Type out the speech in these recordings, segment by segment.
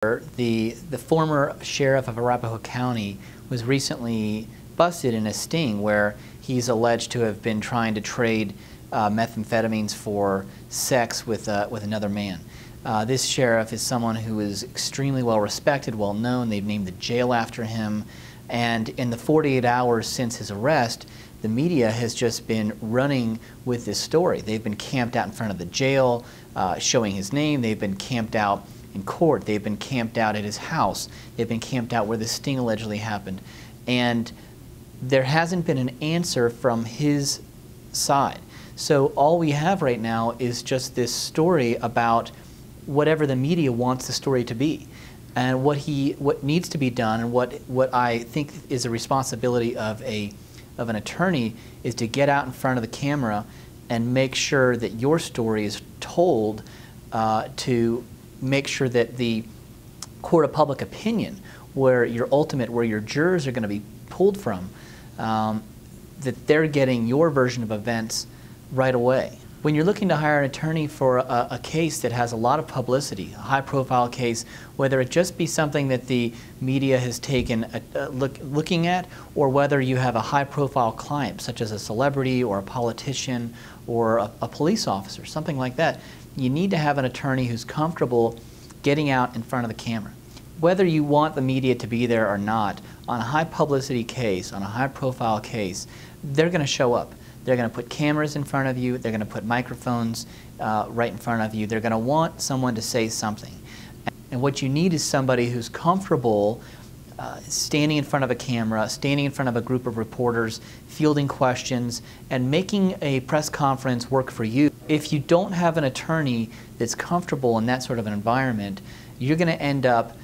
The former sheriff of Arapahoe County was recently busted in a sting where he's alleged to have been trying to trade methamphetamines for sex with another man. This sheriff is someone who is extremely well respected, well known. They've named the jail after him. And in the 48 hours since his arrest, the media has just been running with this story. They've been camped out in front of the jail, showing his name. They've been camped out in court. They've been camped out at his house. They've been camped out where the sting allegedly happened. And there hasn't been an answer from his side. So all we have right now is just this story about whatever the media wants the story to be. And what needs to be done, and what I think is a responsibility of an attorney, is to get out in front of the camera and make sure that your story is told, to make sure that the court of public opinion, where your jurors are going to be pulled from, that they're getting your version of events right away. When you're looking to hire an attorney for a case that has a lot of publicity, a high-profile case, whether it just be something that the media has taken looking at, or whether you have a high-profile client, such as a celebrity or a politician or a police officer, something like that, you need to have an attorney who's comfortable getting out in front of the camera. Whether you want the media to be there or not, on a high-publicity case, on a high-profile case, they're going to show up. They're going to put cameras in front of you. They're going to put microphones right in front of you. They're going to want someone to say something. And what you need is somebody who's comfortable standing in front of a camera, standing in front of a group of reporters, fielding questions, and making a press conference work for you. If you don't have an attorney that's comfortable in that sort of an environment, you're going to end up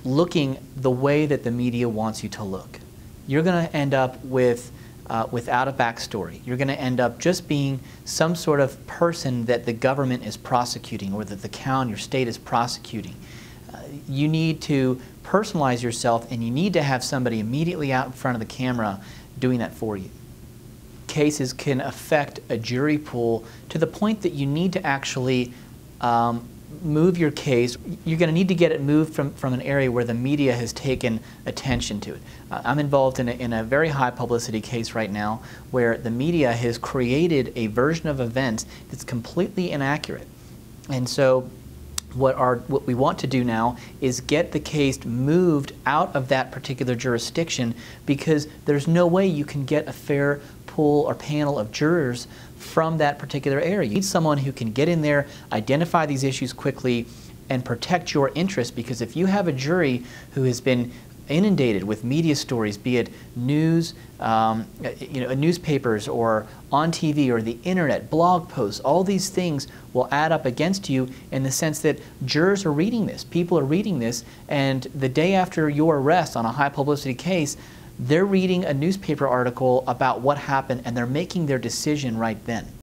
looking the way that the media wants you to look. You're going to end up without a backstory. You're going to end up just being some sort of person that the government is prosecuting, or that the county or state is prosecuting. You need to personalize yourself, and you need to have somebody immediately out in front of the camera doing that for you. Cases can affect a jury pool to the point that you need to actually move your case. You're going to need to get it moved from an area where the media has taken attention to it. I'm involved in a very high publicity case right now where the media has created a version of events that's completely inaccurate. And so what we want to do now is get the case moved out of that particular jurisdiction, because there's no way you can get a fair pool or panel of jurors from that particular area. You need someone who can get in there, identify these issues quickly, and protect your interests, because if you have a jury who has been inundated with media stories, be it news, newspapers, or on TV, or the internet, blog posts, all these things will add up against you, in the sense that jurors are reading this, people are reading this, and the day after your arrest on a high publicity case, they're reading a newspaper article about what happened, and they're making their decision right then.